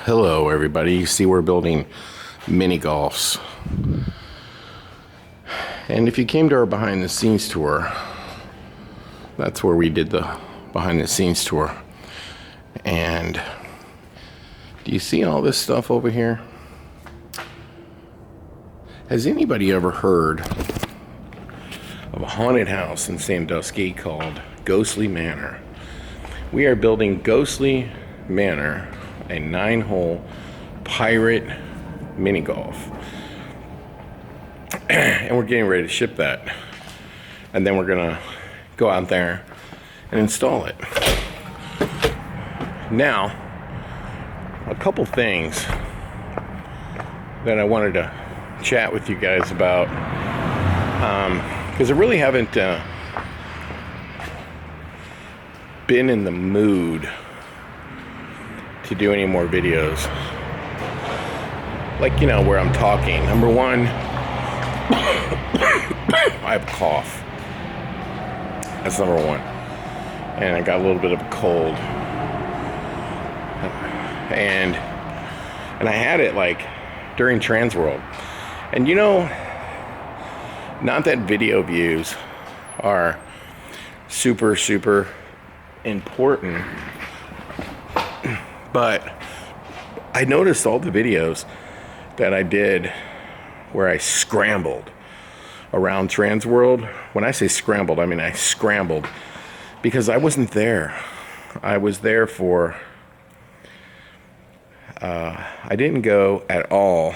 Hello everybody. You see we're building mini golfs. And if you came to our behind the scenes tour, that's where we did the behind the scenes tour. And do you see all this stuff over here? Has anybody ever heard of a haunted house in Sandusky called Ghostly Manor? We are building Ghostly Manor, a 9-hole pirate mini golf. And we're getting ready to ship that. And then we're gonna go out there and install it. Now, a couple things that I wanted to chat with you guys about, because I really haven't been in the mood to do any more videos, like, you know, where I'm talking. Number one, I have a cough. That's number one. And I got a little bit of a cold. And I had it like during Transworld. And you know, not that video views are super important, but I noticed all the videos that I did where I scrambled around Transworld. When I say scrambled, I mean I scrambled because I wasn't there. I was there for, I didn't go at all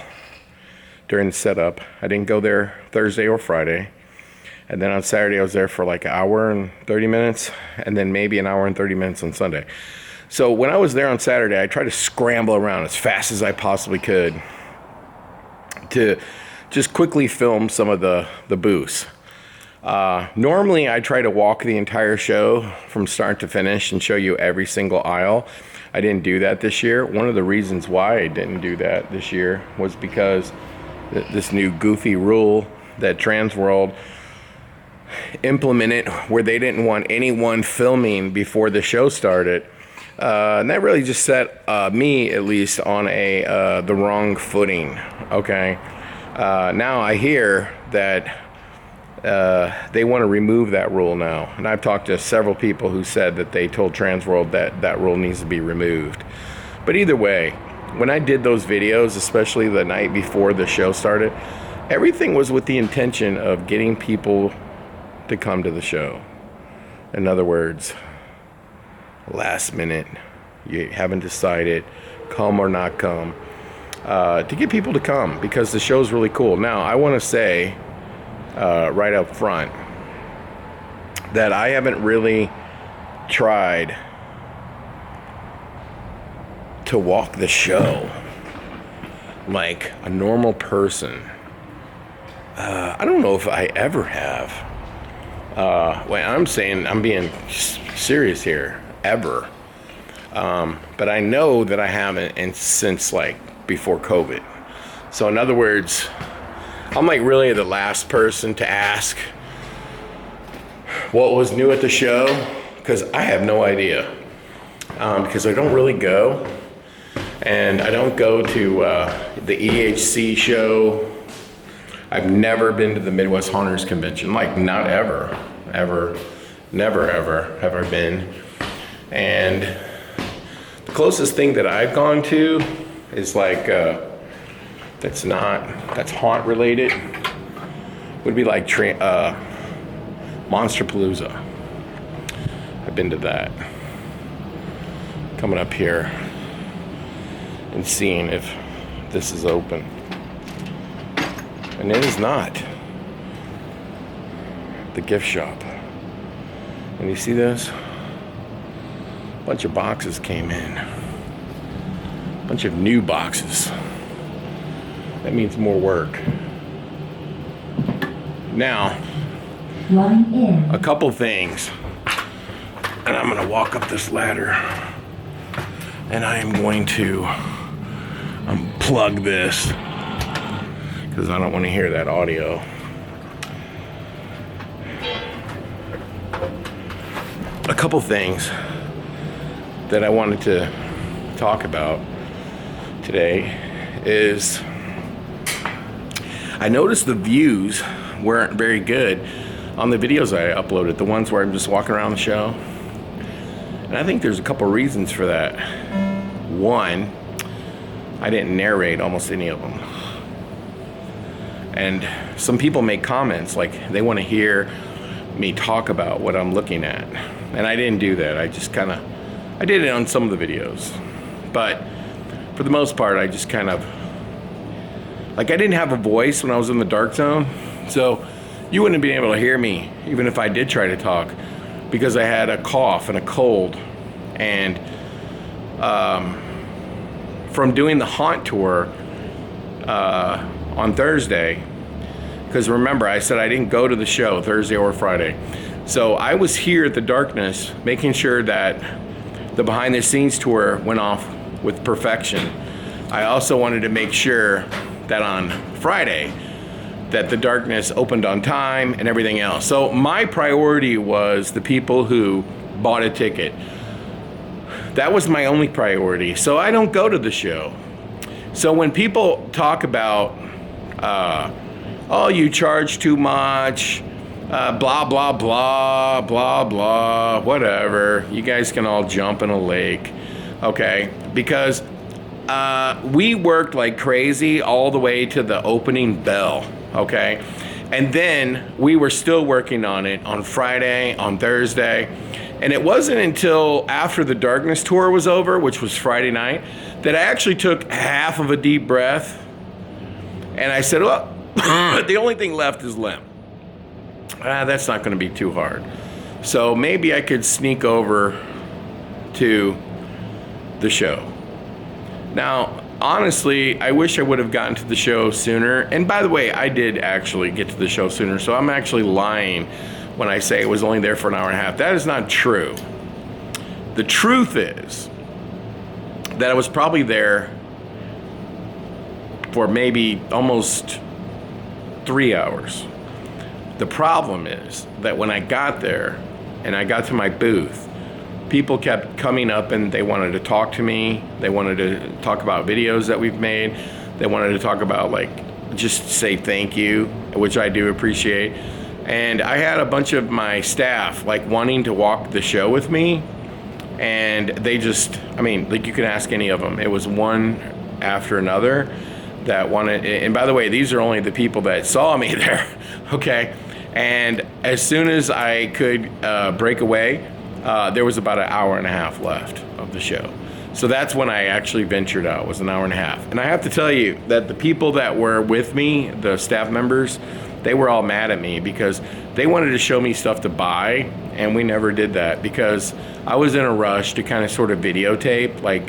during the setup. I didn't go there Thursday or Friday. And then on Saturday, I was there for like an hour and 30 minutes, and then maybe an hour and 30 minutes on Sunday. So when I was there on Saturday, I tried to scramble around as fast as I possibly could to just quickly film some of the booths. Normally, I try to walk the entire show from start to finish and show you every single aisle. I didn't do that this year. One of the reasons why I didn't do that this year was because this new goofy rule that Transworld implemented, where they didn't want anyone filming before the show started, and that really just set me, at least, on the wrong footing. Okay, now I hear that they want to remove that rule now, and I've talked to several people who said that they told Transworld that that rule needs to be removed. But either way, when I did those videos, especially the night before the show started, everything was with the intention of getting people to come to the show. In other words, last minute, you haven't decided, come or not come, to get people to come, because the show's really cool. Now, I want to say right up front that I haven't really tried to walk the show like a normal person. I don't know if I ever have. Well, I'm saying, I'm being serious here, ever. But I know that I haven't, and since like before COVID. So in other words, I'm like really the last person to ask what was new at the show, because I have no idea. Because I don't really go, and I don't go to the EHC show. I've never been to the Midwest Haunters Convention, like not ever, never ever have I been. And the closest thing that I've gone to is like, that's haunt related, would be like Monsterpalooza. I've been to that. Coming up here and seeing if this is open. And it is not. The gift shop. And you see this? A bunch of boxes came in. A bunch of new boxes. That means more work. Now, a couple things. And I'm gonna walk up this ladder. And I am going to unplug this, because I don't want to hear that audio. A couple things that I wanted to talk about today is I noticed the views weren't very good on the videos I uploaded, the ones where I'm just walking around the show. And I think there's a couple reasons for that. One, I didn't narrate almost any of them. And some people make comments like they want to hear me talk about what I'm looking at. And I didn't do that. I did it on some of the videos. But for the most part, I just kind of, like, I didn't have a voice when I was in the dark zone. So you wouldn't be able to hear me even if I did try to talk, because I had a cough and a cold. And from doing the haunt tour on Thursday, because remember I said I didn't go to the show Thursday or Friday, so I was here at the Darkness making sure that the behind the scenes tour went off with perfection. I also wanted to make sure that on Friday that the Darkness opened on time and everything else. So my priority was the people who bought a ticket. That was my only priority. So I don't go to the show. So when people talk about, oh, you charge too much, blah, blah, blah, blah, blah, whatever. You guys can all jump in a lake, okay? Because we worked like crazy all the way to the opening bell, okay? And then we were still working on it on Friday, on Thursday. And it wasn't until after the Darkness tour was over, which was Friday night, that I actually took half of a deep breath. And I said, well, the only thing left is Limp. That's not going to be too hard. So maybe I could sneak over to the show. Now, honestly, I wish I would have gotten to the show sooner. And by the way, I did actually get to the show sooner. So I'm actually lying when I say it was only there for an hour and a half. That is not true. The truth is that I was probably there for maybe almost 3 hours. The problem is that when I got there and I got to my booth, people kept coming up and they wanted to talk to me. They wanted to talk about videos that we've made. They wanted to talk about, like, just say thank you, which I do appreciate. And I had a bunch of my staff like wanting to walk the show with me, and they just, I mean, like, you can ask any of them. It was one after another that wanted, and by the way, these are only the people that saw me there, okay? And as soon as I could break away, there was about an hour and a half left of the show. So that's when I actually ventured out, was an hour and a half. And I have to tell you that the people that were with me, the staff members, they were all mad at me because they wanted to show me stuff to buy, and we never did that because I was in a rush to kind of sort of videotape, like,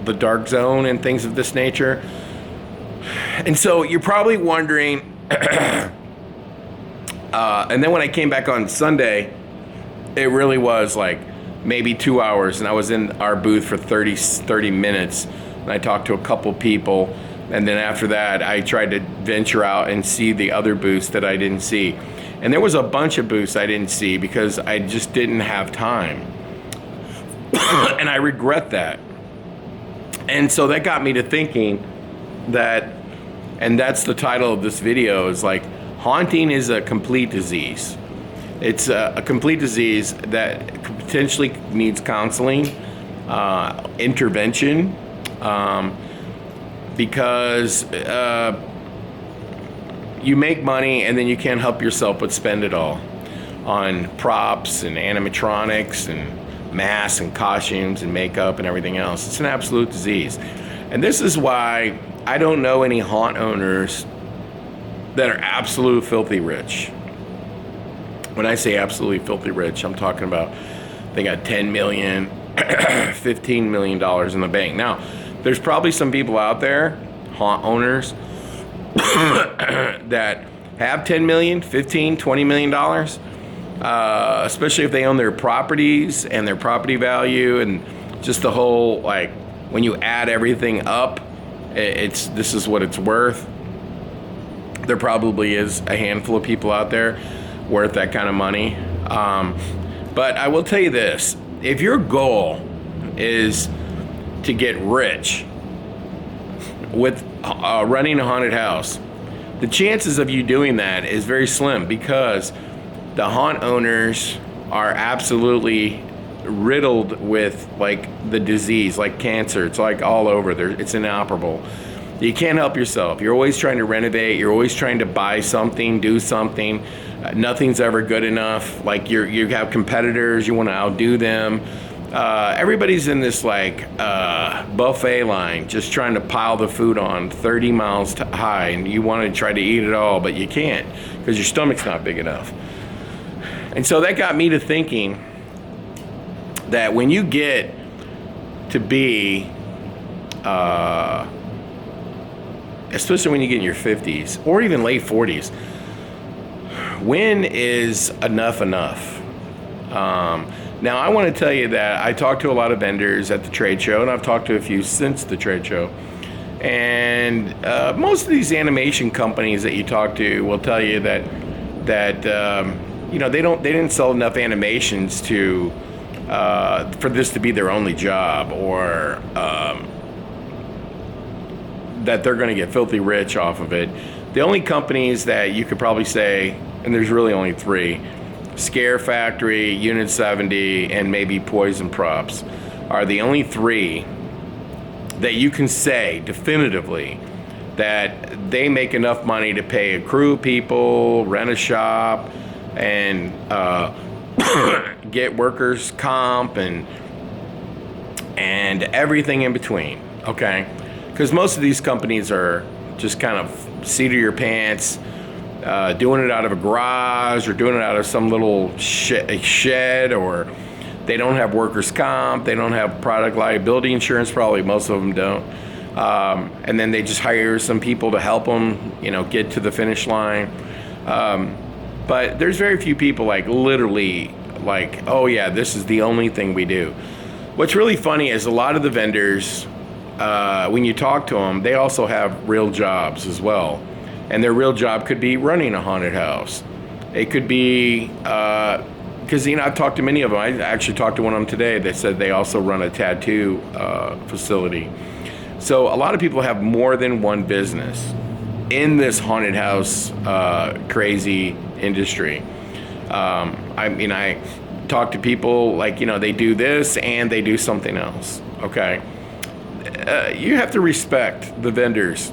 the dark zone and things of this nature. And so you're probably wondering, and then when I came back on Sunday, it really was like maybe 2 hours, and I was in our booth for 30 minutes, and I talked to a couple people. And then after that, I tried to venture out and see the other booths that I didn't see. And there was a bunch of booths I didn't see because I just didn't have time. And I regret that. And so that got me to thinking that, and that's the title of this video, is like, haunting is a complete disease. It's a complete disease that potentially needs counseling, intervention, because you make money and then you can't help yourself but spend it all on props and animatronics and masks and costumes and makeup and everything else. It's an absolute disease. And this is why I don't know any haunt owners that are absolute filthy rich. When I say absolutely filthy rich, I'm talking about they got 10 million, $15 million in the bank. Now, there's probably some people out there, haunt owners, that have 10 million, 15, 20 million dollars, especially if they own their properties and their property value and just the whole, like, when you add everything up, this is what it's worth. There probably is a handful of people out there worth that kind of money. But I will tell you this, if your goal is to get rich with running a haunted house, the chances of you doing that is very slim, because the haunt owners are absolutely riddled with like the disease, like cancer. It's like all over there. It's inoperable. You can't help yourself. You're always trying to renovate. You're always trying to buy something, do something. Nothing's ever good enough. Like you have competitors. You want to outdo them. Everybody's in this like buffet line, just trying to pile the food on 30 miles high, and you want to try to eat it all, but you can't because your stomach's not big enough. And so that got me to thinking that when you get to be, especially when you get in your 50s or even late 40s, when is enough enough? Now, I want to tell you that I talked to a lot of vendors at the trade show, and I've talked to a few since the trade show. And most of these animation companies that you talk to will tell you that you know, they didn't sell enough animations to for this to be their only job, or that they're going to get filthy rich off of it. The only companies that you could probably say, and there's really only three, Scare Factory, Unit 70, and maybe Poison Props, are the only three that you can say definitively that they make enough money to pay a crew of people, rent a shop, and get workers' comp and everything in between, okay? Because most of these companies are just kind of seat of your pants, doing it out of a garage or doing it out of some little shed, or they don't have workers' comp, they don't have product liability insurance, probably most of them don't. And then they just hire some people to help them, you know, get to the finish line. But there's very few people like literally like, oh yeah, this is the only thing we do. What's really funny is a lot of the vendors, when you talk to them, they also have real jobs as well. And their real job could be running a haunted house. It could be, because, you know, I've talked to many of them. I actually talked to one of them today that said they also run a tattoo facility. So a lot of people have more than one business in this haunted house crazy industry. I mean, I talk to people like, you know, they do this and they do something else, okay? You have to respect the vendors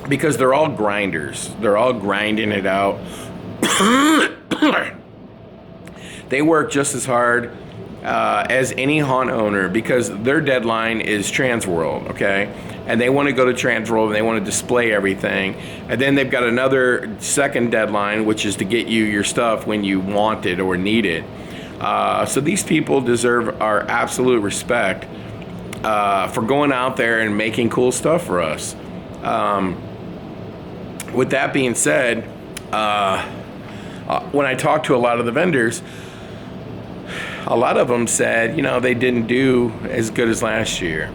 because they're all grinders. They're all grinding it out. They work just as hard as any haunt owner because their deadline is Transworld, okay? And they want to go to Transworld and they want to display everything. And then they've got another second deadline, which is to get you your stuff when you want it or need it. So these people deserve our absolute respect for going out there and making cool stuff for us. With that being said, when I talked to a lot of the vendors, a lot of them said, you know, they didn't do as good as last year.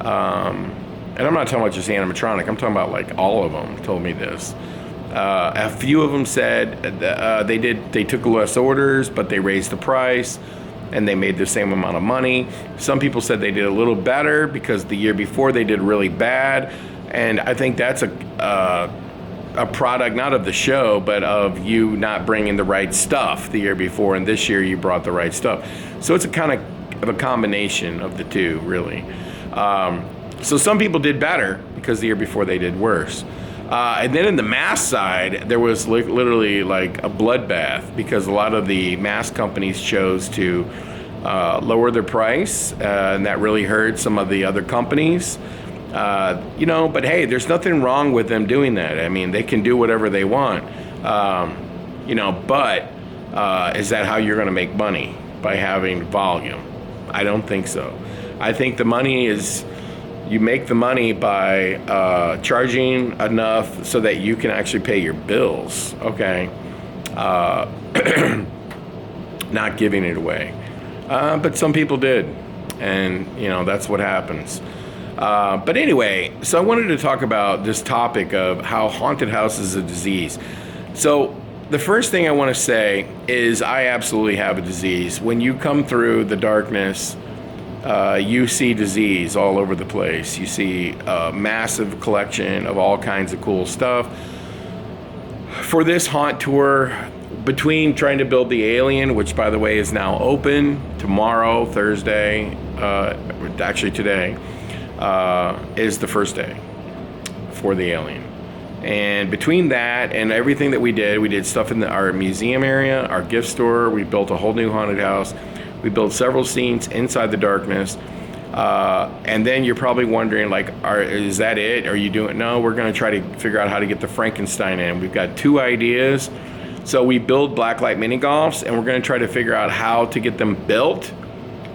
And I'm not talking about just animatronic. I'm talking about like all of them told me this. A few of them said they took less orders, but they raised the price and they made the same amount of money. Some people said they did a little better because the year before they did really bad. And I think that's a product, not of the show, but of you not bringing the right stuff the year before, and this year you brought the right stuff. So it's a kind of a combination of the two, really. So some people did better because the year before they did worse. And then in the mask side, there was literally like a bloodbath because a lot of the mask companies chose to lower their price, and that really hurt some of the other companies. You know, but hey, there's nothing wrong with them doing that. I mean, they can do whatever they want. You know, but is that how you're going to make money? By having volume? I don't think so. I think the money is, you make the money by charging enough so that you can actually pay your bills, okay? Not giving it away. But some people did, and, you know, that's what happens. But anyway, so I wanted to talk about this topic of how haunted house is a disease. So the first thing I want to say is I absolutely have a disease. When you come through the darkness, You see disease all over the place. You see a massive collection of all kinds of cool stuff. For this haunt tour, between trying to build the alien, which by the way is now open tomorrow, Thursday, actually today, is the first day for the alien. And between that and everything that we did stuff in our museum area, our gift store. We built a whole new haunted house. We built several scenes inside the darkness. And then you're probably wondering, like, is that it? Are you doing? No, we're going to try to figure out how to get the Frankenstein in. We've got 2 ideas. So we build blacklight mini golfs, and we're going to try to figure out how to get them built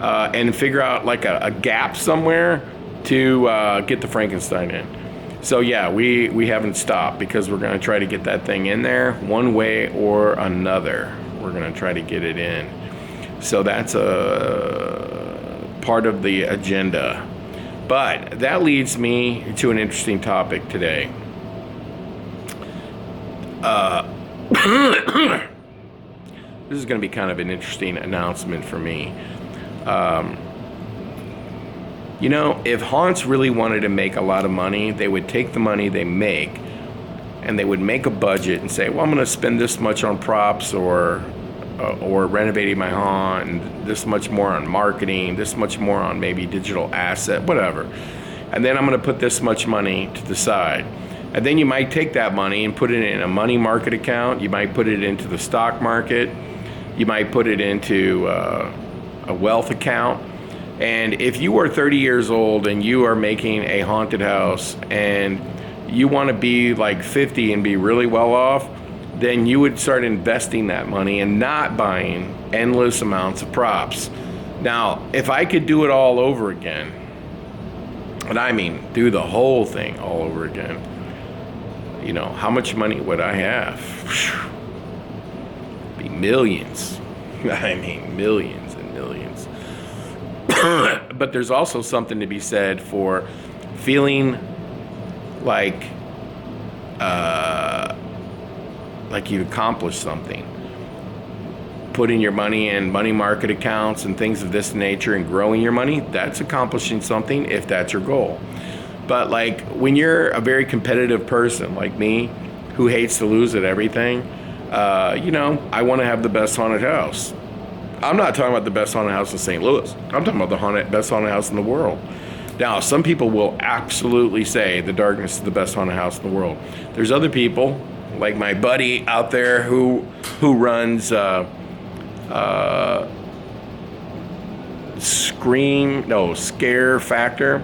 and figure out like a gap somewhere to get the Frankenstein in. So yeah, we haven't stopped because we're going to try to get that thing in there one way or another. We're going to try to get it in. So that's a part of the agenda. But that leads me to an interesting topic today. This is going to be kind of an interesting announcement for me. You know, if haunts really wanted to make a lot of money, they would take the money they make and they would make a budget and say, well, I'm going to spend this much on props or renovating my haunt, and this much more on marketing, this much more on maybe digital asset, whatever. And then I'm going to put this much money to the side. And then you might take that money and put it in a money market account. You might put it into the stock market. You might put it into a wealth account. And if you are 30 years old and you are making a haunted house and you want to be like 50 and be really well off, then you would start investing that money and not buying endless amounts of props. Now, if I could do it all over again, and I mean do the whole thing all over again, you know, how much money would I have? Be millions. I mean, millions and millions. But there's also something to be said for feeling like you've accomplished something. Putting your money in money market accounts and things of this nature and growing your money, that's accomplishing something if that's your goal. But like when you're a very competitive person like me who hates to lose at everything, you know, I want to have the best haunted house. I'm not talking about the best haunted house in St. Louis. I'm talking about the best haunted house in the world. Now, some people will absolutely say the Darkness is the best haunted house in the world. There's other people, like my buddy out there who runs Scare Factor.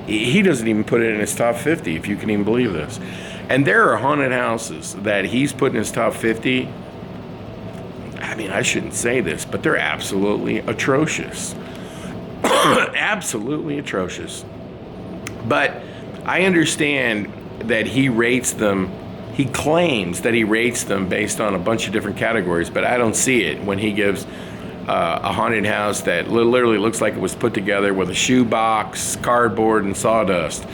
He doesn't even put it in his top 50, if you can even believe this. And there are haunted houses that he's put in his top 50. I mean, I shouldn't say this, but they're absolutely atrocious. Absolutely atrocious. But I understand that he rates them. He claims that he rates them based on a bunch of different categories, but I don't see it when he gives a haunted house that literally looks like it was put together with a shoebox, cardboard, and sawdust.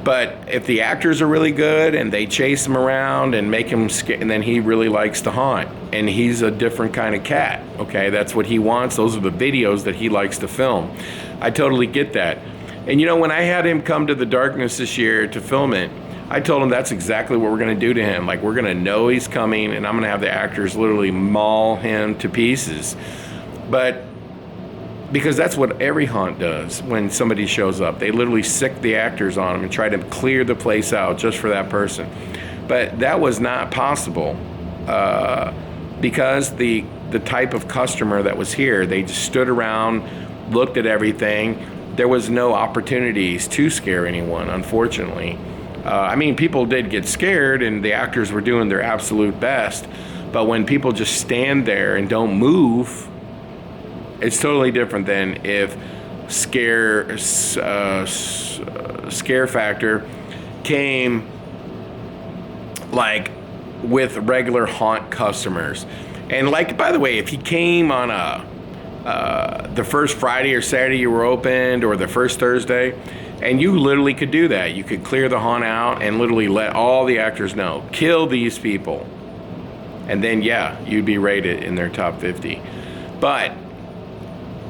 But if the actors are really good and they chase him around and make him and then he really likes to haunt, and he's a different kind of cat, okay? That's what he wants. Those are the videos that he likes to film. I totally get that. And you know, when I had him come to the Darkness this year to film it, I told him that's exactly what we're going to do to him. Like, we're going to know he's coming, and I'm going to have the actors literally maul him to pieces. But because that's what every haunt does when somebody shows up. They literally sick the actors on them and try to clear the place out just for that person. But that was not possible because the type of customer that was here, they just stood around, looked at everything. There was no opportunities to scare anyone, unfortunately. I mean, people did get scared and the actors were doing their absolute best. But when people just stand there and don't move, it's totally different than if Scare Factor came like with regular haunt customers. And like, by the way, if he came on the first Friday or Saturday you were opened, or the first Thursday, and you literally could do that. You could clear the haunt out and literally let all the actors know, kill these people. And then, yeah, you'd be rated in their top 50. But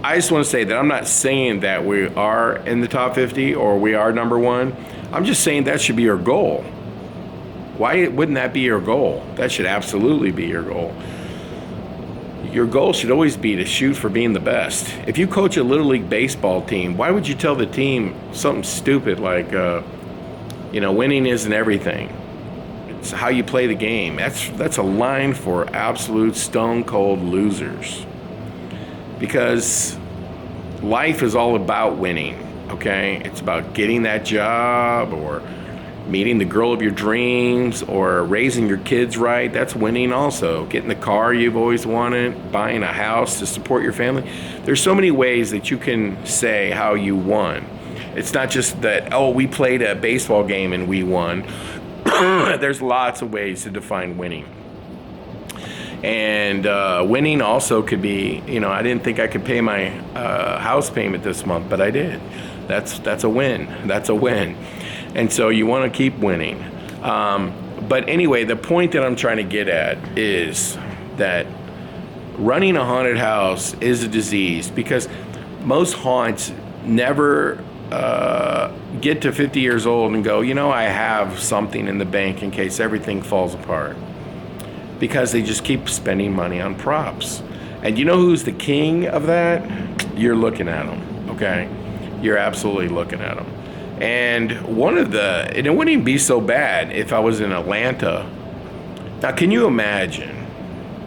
I just want to say that I'm not saying that we are in the top 50 or we are number one. I'm just saying that should be your goal. Why wouldn't that be your goal? That should absolutely be your goal. Your goal should always be to shoot for being the best. If you coach a Little League baseball team, why would you tell the team something stupid like, winning isn't everything? It's how you play the game. That's a line for absolute stone cold losers. Because life is all about winning, okay? It's about getting that job or meeting the girl of your dreams or raising your kids right. That's winning also. Getting the car you've always wanted, buying a house to support your family. There's so many ways that you can say how you won. It's not just that, we played a baseball game and we won. There's lots of ways to define winning. And winning also could be, I didn't think I could pay my house payment this month, but I did. That's a win. That's a win. And so you want to keep winning. But anyway, the point that I'm trying to get at is that running a haunted house is a disease because most haunts never get to 50 years old and go, I have something in the bank in case everything falls apart. Because they just keep spending money on props. And you know who's the king of that? You're looking at them, okay? You're absolutely looking at them. And it wouldn't even be so bad if I was in Atlanta. Now, can you imagine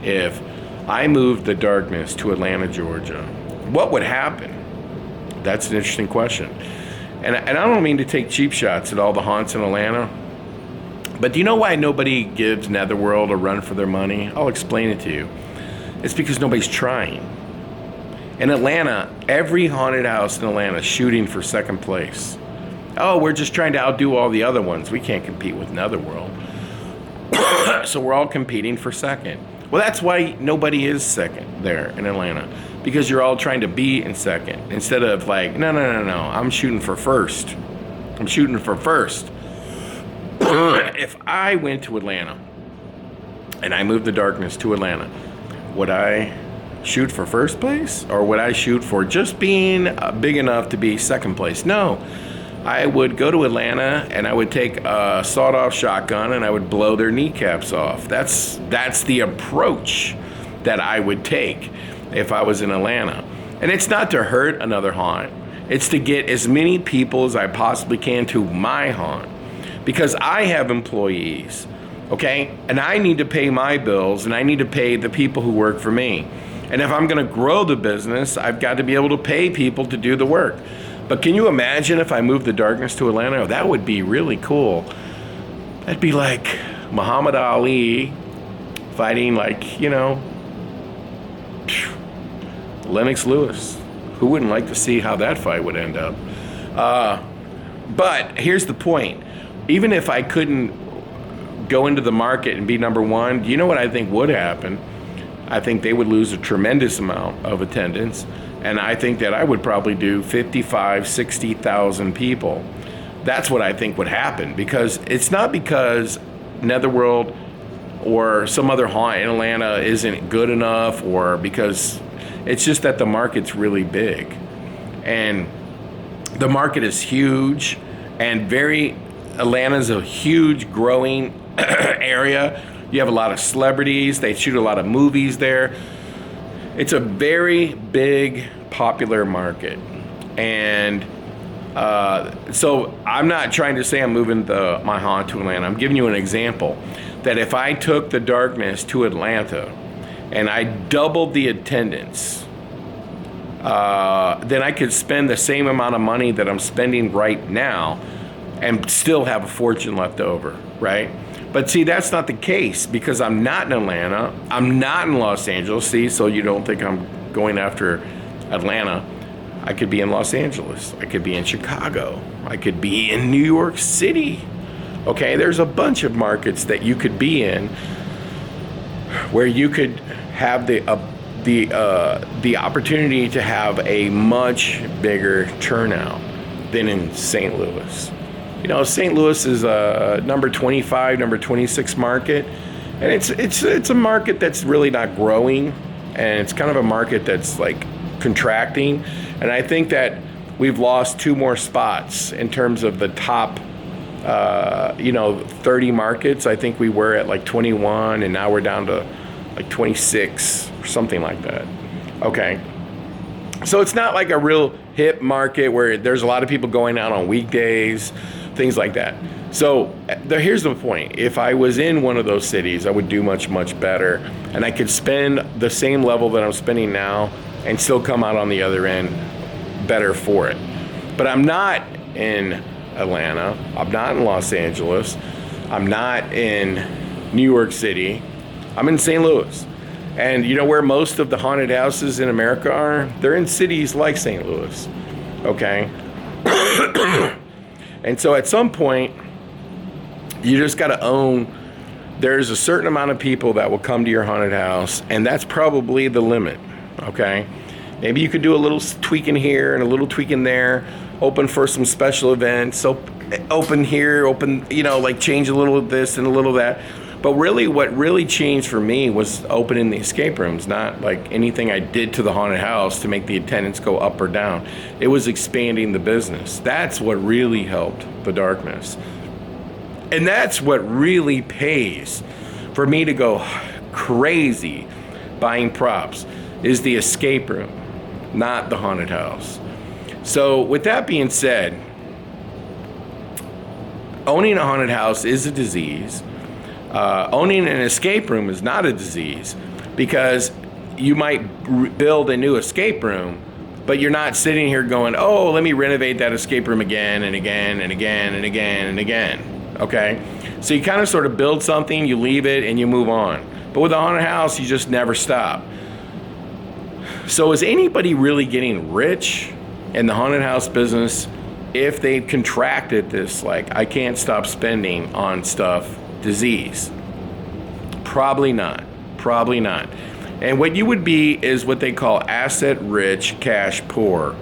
if I moved the darkness to Atlanta, Georgia? What would happen? That's an interesting question. And I don't mean to take cheap shots at all the haunts in Atlanta, but do you know why nobody gives Netherworld a run for their money? I'll explain it to you. It's because nobody's trying. In Atlanta, every haunted house in Atlanta is shooting for second place. We're just trying to outdo all the other ones. We can't compete with Netherworld. So we're all competing for second. Well, that's why nobody is second there in Atlanta. Because you're all trying to be in second. Instead of like, no. I'm shooting for first. I'm shooting for first. If I went to Atlanta and I moved the darkness to Atlanta, would I shoot for first place? Or would I shoot for just being big enough to be second place? No. I would go to Atlanta and I would take a sawed-off shotgun and I would blow their kneecaps off. That's the approach that I would take if I was in Atlanta. And it's not to hurt another haunt. It's to get as many people as I possibly can to my haunt. Because I have employees, okay? And I need to pay my bills and I need to pay the people who work for me. And if I'm gonna grow the business, I've got to be able to pay people to do the work. But can you imagine if I moved the darkness to Atlanta? That would be really cool. That'd be like Muhammad Ali fighting Lennox Lewis. Who wouldn't like to see how that fight would end up? But here's the point. Even if I couldn't go into the market and be number one, do you know what I think would happen? I think they would lose a tremendous amount of attendance. And I think that I would probably do 55, 60,000 people. That's what I think would happen. Because it's not because Netherworld or some other haunt in Atlanta isn't good enough, or because it's just that the market's really big. And the market is huge and Atlanta's a huge growing area. You have a lot of celebrities. They shoot a lot of movies there. It's a very big, popular market. And so I'm not trying to say I'm moving my haunt to Atlanta. I'm giving you an example that if I took the darkness to Atlanta and I doubled the attendance, then I could spend the same amount of money that I'm spending right now and still have a fortune left over, right? But see, that's not the case because I'm not in Atlanta. I'm not in Los Angeles. See, so you don't think I'm going after Atlanta. I could be in Los Angeles. I could be in Chicago. I could be in New York City. Okay, there's a bunch of markets that you could be in where you could have the opportunity to have a much bigger turnout than in St. Louis. You know, St. Louis is a number 25, number 26 market, and it's a market that's really not growing, and it's kind of a market that's like contracting. And I think that we've lost 2 more spots in terms of the top 30 markets. I think we were at like 21, and now we're down to like 26 or something like that. Okay. So it's not like a real hip market where there's a lot of people going out on weekdays, things like that. So here's the point. If I was in one of those cities, I would do much, much better. And I could spend the same level that I'm spending now and still come out on the other end better for it. But I'm not in Atlanta. I'm not in Los Angeles. I'm not in New York City. I'm in St. Louis. And you know where most of the haunted houses in America are? They're in cities like St. Louis. Okay? And so at some point, you just got to own there's a certain amount of people that will come to your haunted house, and that's probably the limit. Okay? Maybe you could do a little tweaking here and a little tweaking there, open for some special events, so open here, open, like change a little of this and a little of that. But really, what really changed for me was opening the escape rooms, not like anything I did to the haunted house to make the attendance go up or down. It was expanding the business. That's what really helped the darkness. And that's what really pays for me to go crazy buying props, is the escape room, not the haunted house. So with that being said, owning a haunted house is a disease. Owning an escape room is not a disease, because you might build a new escape room, but you're not sitting here going, oh, let me renovate that escape room again and again and again and again and again. Okay? So you kind of sort of build something, you leave it, and you move on. But with a haunted house, you just never stop. So is anybody really getting rich in the haunted house business if they contracted this, like, I can't stop spending on stuff, disease? Probably not. Probably not. And what you would be is what they call asset rich, cash poor.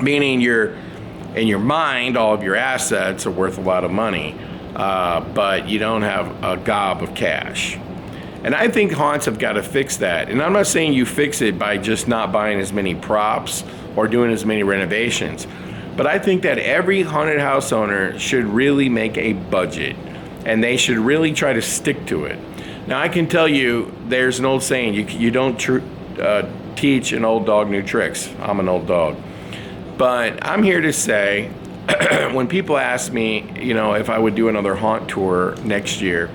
Meaning in your mind, all of your assets are worth a lot of money, but you don't have a gob of cash. And I think haunts have got to fix that. And I'm not saying you fix it by just not buying as many props or doing as many renovations. But I think that every haunted house owner should really make a budget, and they should really try to stick to it. Now, I can tell you, there's an old saying, you don't teach an old dog new tricks. I'm an old dog. But I'm here to say, when people ask me, if I would do another haunt tour next year,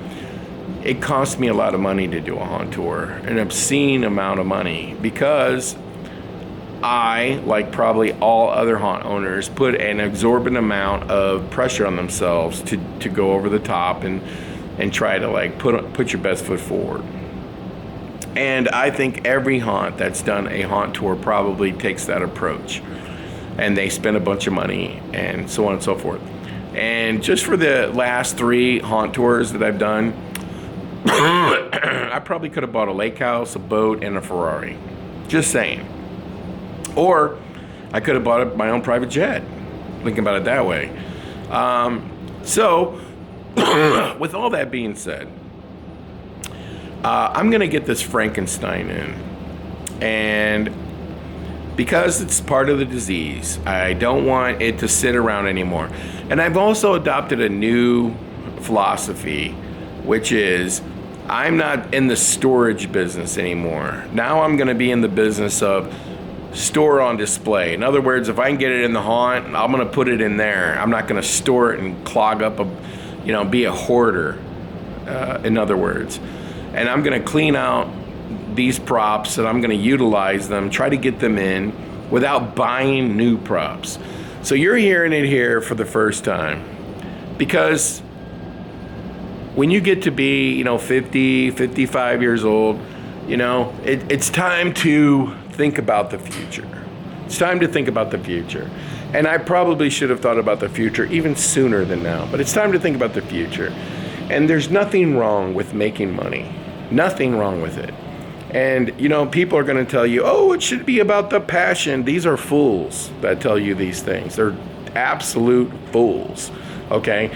it costs me a lot of money to do a haunt tour, an obscene amount of money, because I, like probably all other haunt owners, put an exorbitant amount of pressure on themselves to go over the top and try to like put your best foot forward. And I think every haunt that's done a haunt tour probably takes that approach, and they spend a bunch of money and so on and so forth. And just for the last 3 haunt tours that I've done, I probably could have bought a lake house, a boat, and a Ferrari. Just saying. Or I could have bought my own private jet, thinking about it that way. So, with all that being said, I'm going to get this Frankenstein in. And because it's part of the disease, I don't want it to sit around anymore. And I've also adopted a new philosophy, which is I'm not in the storage business anymore. Now I'm going to be in the business of store on display. In other words, if I can get it in the haunt, I'm going to put it in there. I'm not going to store it and clog up be a hoarder, in other words. And I'm going to clean out these props, and I'm going to utilize them, try to get them in without buying new props. So you're hearing it here for the first time, because when you get to be, 50, 55 years old, it's time to think about the future. It's time to think about the future. And I probably should have thought about the future even sooner than now, but it's time to think about the future. And there's nothing wrong with making money. Nothing wrong with it. And, people are going to tell you, oh, it should be about the passion. These are fools that tell you these things. They're absolute fools, okay?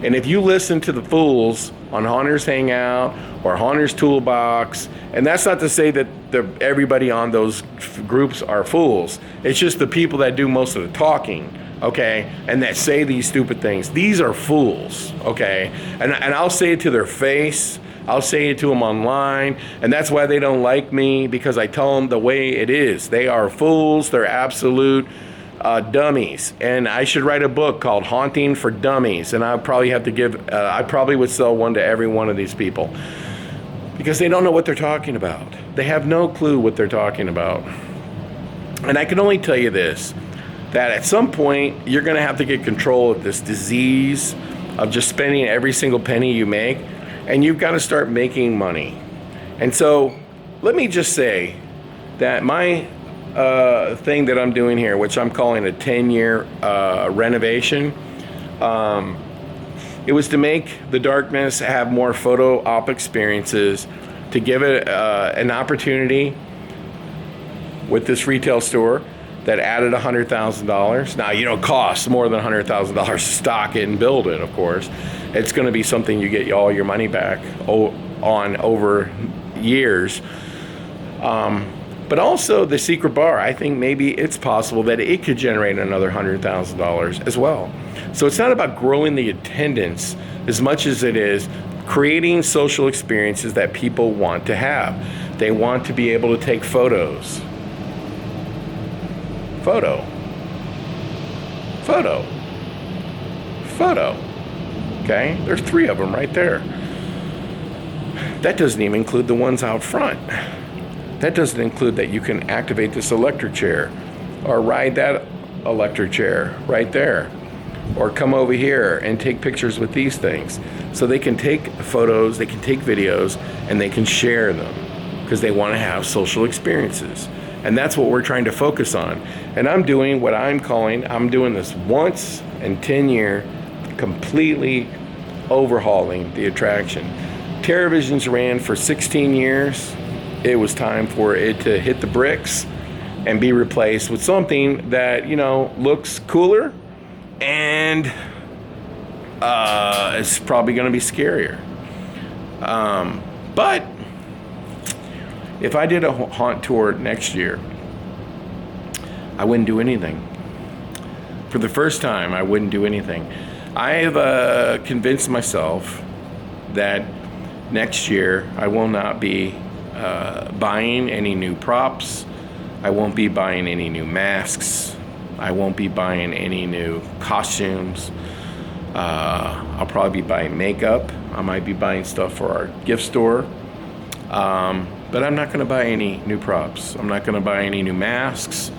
And if you listen to the fools on Haunters Hangout or Haunters Toolbox, and that's not to say that everybody on those groups are fools. It's just the people that do most of the talking, okay, and that say these stupid things. These are fools, okay, and I'll say it to their face. I'll say it to them online, and that's why they don't like me, because I tell them the way it is. They are fools. They're absolute dummies, and I should write a book called Haunting for Dummies, and I probably have to give, I probably would sell one to every one of these people, because they don't know what they're talking about. They have no clue what they're talking about. And I can only tell you this, that at some point, you're gonna have to get control of this disease of just spending every single penny you make, and you've got to start making money. And so, let me just say that my thing that I'm doing here, which I'm calling a 10-year renovation, it was to make the darkness have more photo op experiences, to give it an opportunity with this retail store that added $100,000. Now, you know, it costs more than $100,000 to stock it and build it, of course. It's going to be something you get all your money back on over years. But also the secret bar, I think maybe it's possible that it could generate another $100,000 as well. So it's not about growing the attendance as much as it is creating social experiences that people want to have. They want to be able to take photos. Photo. Okay, there's 3 of them right there. That doesn't even include the ones out front. That doesn't include that you can activate this electric chair or ride that electric chair right there, or come over here and take pictures with these things. So they can take photos, they can take videos, and they can share them because they want to have social experiences. And that's what we're trying to focus on. And I'm doing what I'm doing this once in 10 years, completely overhauling the attraction. TerraVisions ran for 16 years. It was time for it to hit the bricks and be replaced with something that, you know, looks cooler and it's probably going to be scarier. But if I did a haunt tour next year, I wouldn't do anything. For the first time, I wouldn't do anything. I have convinced myself that next year I will not be buying any new props. I won't be buying any new masks. I won't be buying any new costumes. I'll probably be buying makeup. I might be buying stuff for our gift store. But I'm not going to buy any new props. I'm not going to buy any new masks.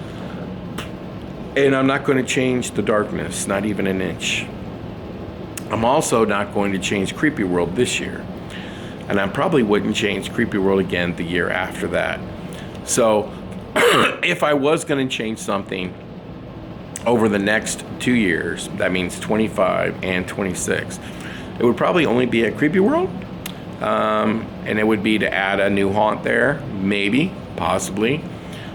And I'm not going to change the darkness, not even an inch. I'm also not going to change Creepy World this year. And I probably wouldn't change Creepy World again the year after that. So if I was going to change something over the next 2 years, that means 25 and 26, it would probably only be at Creepy World. And it would be to add a new haunt there, maybe, possibly.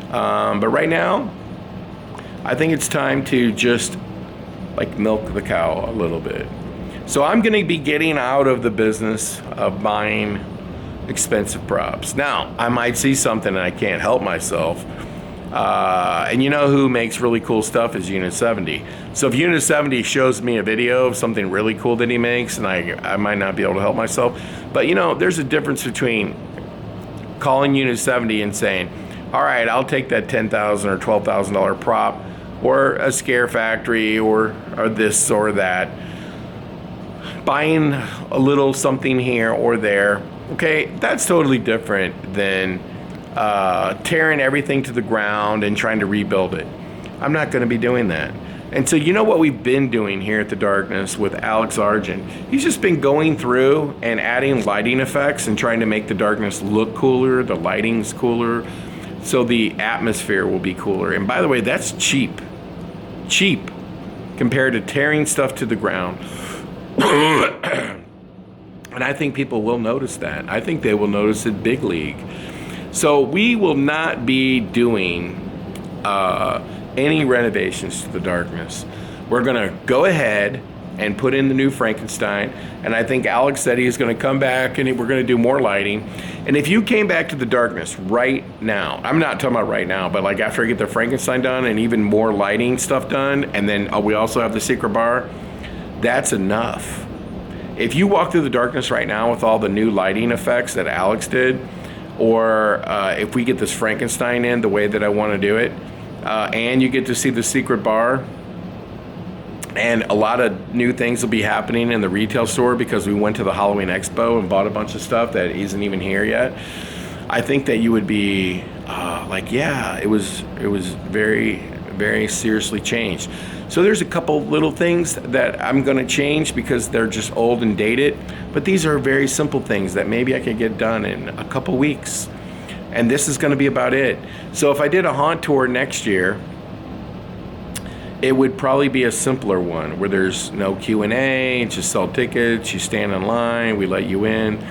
But right now, I think it's time to just like milk the cow a little bit. So I'm going to be getting out of the business of buying expensive props. Now, I might see something and I can't help myself. And you know who makes really cool stuff is Unit 70. So if Unit 70 shows me a video of something really cool that he makes, and I might not be able to help myself. But you know, there's a difference between calling Unit 70 and saying, all right, I'll take that $10,000 or $12,000 prop, or a scare factory, or this or that. Buying a little something here or there, okay, that's totally different than tearing everything to the ground and trying to rebuild it. I'm not going to be doing that. And so you know what we've been doing here at The Darkness with Alex Argent? He's just been going through and adding lighting effects and trying to make The Darkness look cooler, the lighting's cooler, so the atmosphere will be cooler. And by the way, that's cheap compared to tearing stuff to the ground. And I think people will notice that. I think they will notice it big league. So we will not be doing any renovations to The Darkness. We're going to go ahead and put in the new Frankenstein. And I think Alex said he's going to come back and we're going to do more lighting. And if you came back to the darkness right now, I'm not talking about right now, but like after I get the Frankenstein done and even more lighting stuff done, and then we also have the secret bar, that's enough. If you walk through the darkness right now with all the new lighting effects that Alex did, or if we get this Frankenstein in the way that I want to do it, and you get to see the secret bar, and a lot of new things will be happening in the retail store because we went to the Halloween Expo and bought a bunch of stuff that isn't even here yet. I think that you would be like, yeah, it was very, very seriously changed. So there's a couple little things that I'm going to change because they're just old and dated, but these are very simple things that maybe I could get done in a couple weeks. And this is going to be about it. So if I did a haunt tour next year, it would probably be a simpler one where there's no Q&A, just sell tickets, you stand in line, we let you in.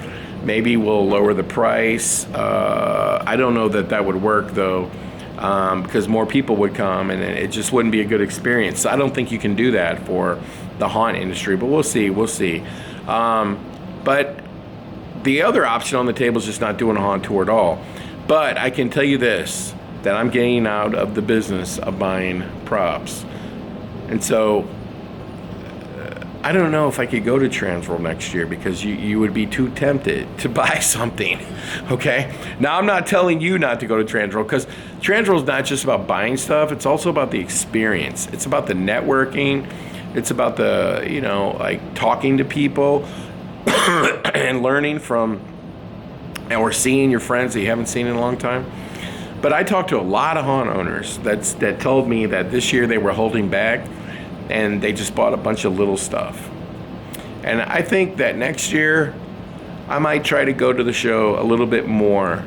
Maybe we'll lower the price. I don't know that would work though, because more people would come and it just wouldn't be a good experience. So I don't think you can do that for the haunt industry, but we'll see. But the other option on the table is just not doing a haunt tour at all. But I can tell you this, that I'm getting out of the business of buying props. And so I don't know if I could go to Transworld next year because you would be too tempted to buy something, okay? Now, I'm not telling you not to go to Transworld because Transworld is not just about buying stuff. It's also about the experience. It's about the networking. It's about the, like talking to people and learning from, or seeing your friends that you haven't seen in a long time. But I talked to a lot of haunt owners that told me that this year they were holding back and they just bought a bunch of little stuff. And I think that next year I might try to go to the show a little bit more.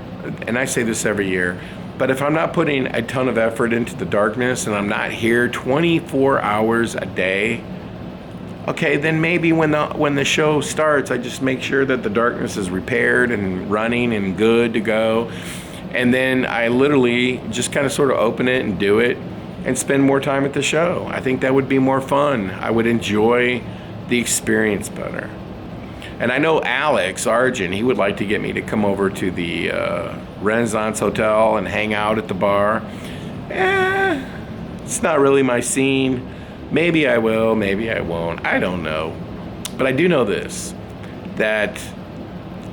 And I say this every year, but if I'm not putting a ton of effort into the darkness and I'm not here 24 hours a day, okay, then maybe when the show starts, I just make sure that the darkness is repaired and running and good to go. And then I literally just kind of sort of open it and do it and spend more time at the show. I think that would be more fun. I would enjoy the experience better. And I know Alex Argent, he would like to get me to come over to the Renaissance Hotel and hang out at the bar. It's not really my scene. Maybe I will, maybe I won't. I don't know. But I do know this, that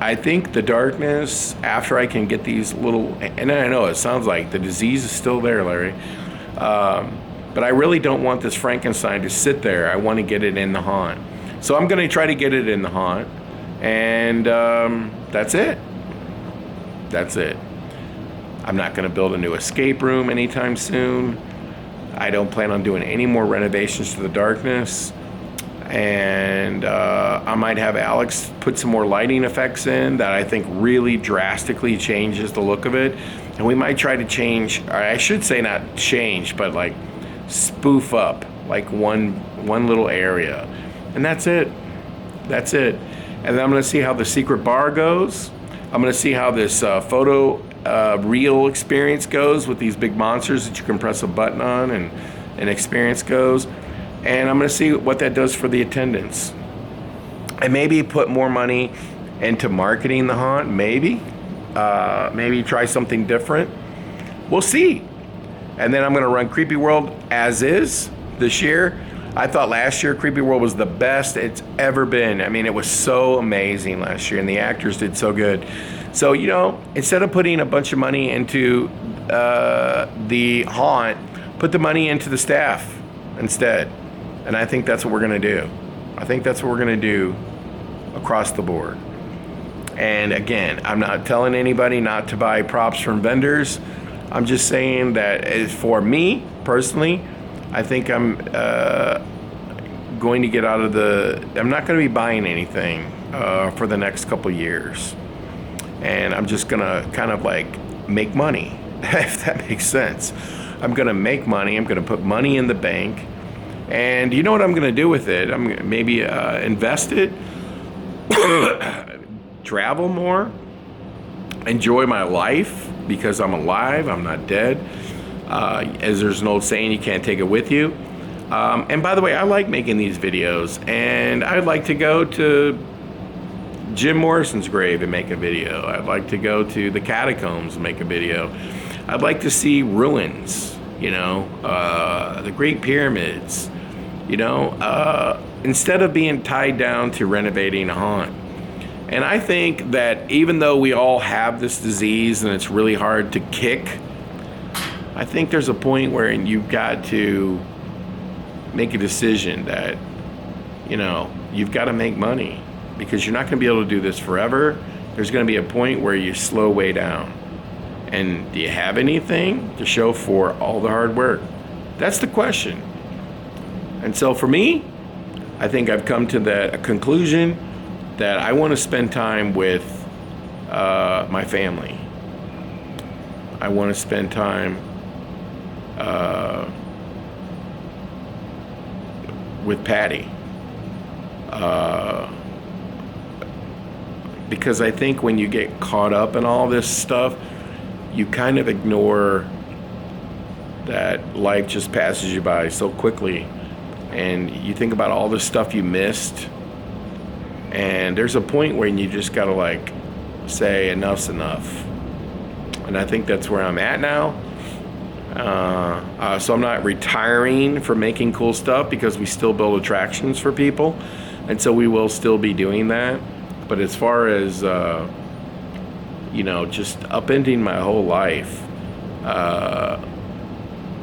I think the darkness, after I can get these little, and I know it sounds like the disease is still there, Larry, but I really don't want this Frankenstein to sit there. I want to get it in the haunt. So I'm going to try to get it in the haunt, and that's it. That's it. I'm not going to build a new escape room anytime soon. I don't plan on doing any more renovations to the darkness. And I might have Alex put some more lighting effects in that I think really drastically changes the look of it. And we might try to change, or I should say not change, but like spoof up like one little area. And that's it. That's it. And then I'm going to see how the secret bar goes. I'm going to see how this photo reel experience goes with these big monsters that you can press a button on and experience goes. And I'm going to see what that does for the attendance. And maybe put more money into marketing the haunt. Maybe try something different. We'll see. And then I'm going to run Creepy World as is this year. I thought last year Creepy World was the best it's ever been. I mean, it was so amazing last year, and the actors did so good. So, instead of putting a bunch of money into the haunt, put the money into the staff instead. And I think that's what we're going to do. I think that's what we're going to do across the board. And again, I'm not telling anybody not to buy props from vendors. I'm just saying that for me personally, I think I'm going to get out of I'm not going to be buying anything for the next couple years. And I'm just going to kind of like make money, if that makes sense. I'm going to make money. I'm going to put money in the bank. And you know what I'm going to do with it? I'm going to maybe invest it, travel more, enjoy my life because I'm alive, I'm not dead. As there's an old saying, you can't take it with you. And by the way, I like making these videos, and I'd like to go to Jim Morrison's grave and make a video. I'd like to go to the catacombs and make a video. I'd like to see ruins, you know, the Great Pyramids, you know, instead of being tied down to renovating a haunt. And I think that even though we all have this disease and it's really hard to kick, I think there's a point where you've got to make a decision that, you know, you've got to make money, because you're not going to be able to do this forever. There's going to be a point where you slow way down. And do you have anything to show for all the hard work? That's the question. And so for me, I think I've come to the conclusion that I want to spend time with my family. I want to spend time with Patty. Because I think when you get caught up in all this stuff, you kind of ignore that life just passes you by so quickly. And you think about all the stuff you missed. And there's a point where you just gotta like say enough's enough. And I think that's where I'm at now. So I'm not retiring from making cool stuff, because we still build attractions for people. And so we will still be doing that. But as far as, you know, just upending my whole life,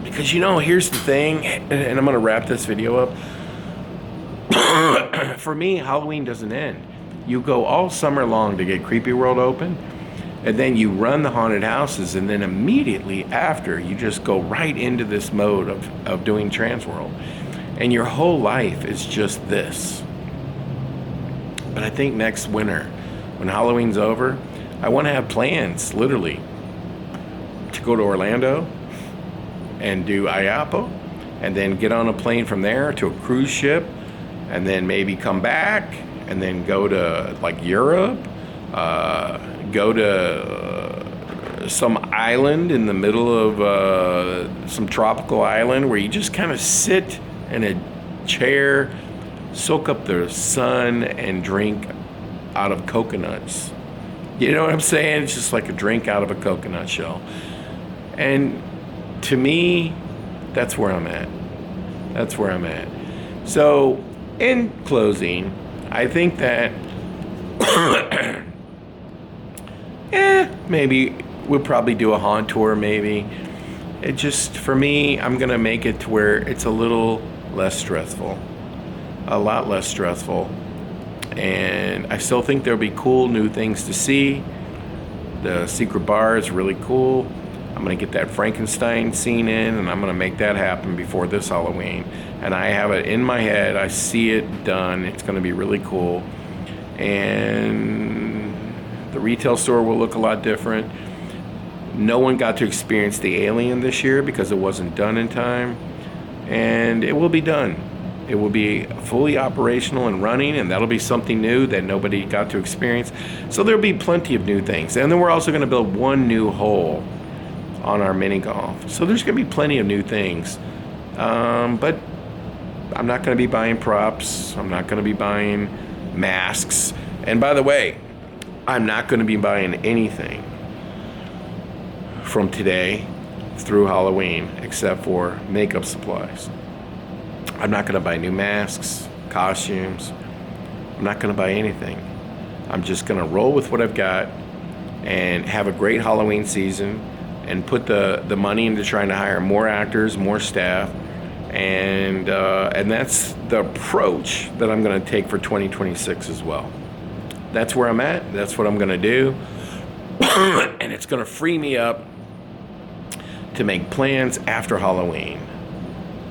because, you know, here's the thing, and I'm going to wrap this video up. For me, Halloween doesn't end. You go all summer long to get Creepy World open, and then you run the haunted houses, and then immediately after, you just go right into this mode of doing Transworld. And your whole life is just this. But I think next winter, when Halloween's over, I want to have plans, literally, to go to Orlando and do Iapo, and then get on a plane from there to a cruise ship, and then maybe come back, and then go to like Europe, go to some island in the middle of some tropical island where you just kind of sit in a chair, soak up the sun, and drink out of coconuts. You know what I'm saying? It's just like a drink out of a coconut shell. And to me, that's where I'm at. That's where I'm at. So, in closing, I think that maybe we'll probably do a haunt tour, maybe. It just, for me, I'm gonna make it to where it's a little less stressful. A lot less stressful. And I still think there'll be cool new things to see. The secret bar is really cool. I'm gonna get that Frankenstein scene in, and I'm gonna make that happen before this Halloween. And I have it in my head. I see it done. It's gonna be really cool. And the retail store will look a lot different. No one got to experience the alien this year because it wasn't done in time. And it will be done. It will be fully operational and running, and that'll be something new that nobody got to experience. So there'll be plenty of new things. And then we're also gonna build one new hole on our mini golf. So there's gonna be plenty of new things. But I'm not gonna be buying props. I'm not gonna be buying masks. And by the way, I'm not gonna be buying anything from today through Halloween except for makeup supplies. I'm not gonna buy new masks, costumes. I'm not gonna buy anything. I'm just gonna roll with what I've got and have a great Halloween season, and put the money into trying to hire more actors, more staff, and that's the approach that I'm gonna take for 2026 as well. That's where I'm at. That's what I'm gonna do. And it's gonna free me up to make plans after Halloween.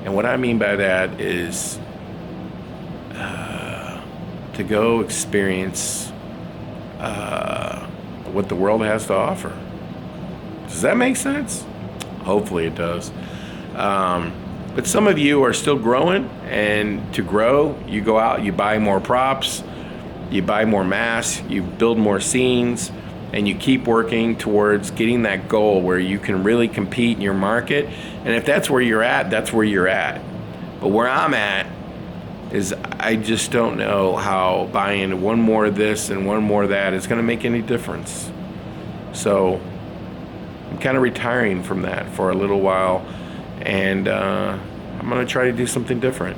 And what I mean by that is to go experience what the world has to offer. Does that make sense? Hopefully it does. But some of you are still growing, and to grow, you go out, you buy more props, you buy more masks, you build more scenes, and you keep working towards getting that goal where you can really compete in your market. And if that's where you're at, that's where you're at. But where I'm at is I just don't know how buying one more of this and one more of that is going to make any difference. So I'm kind of retiring from that for a little while, and I'm going to try to do something different.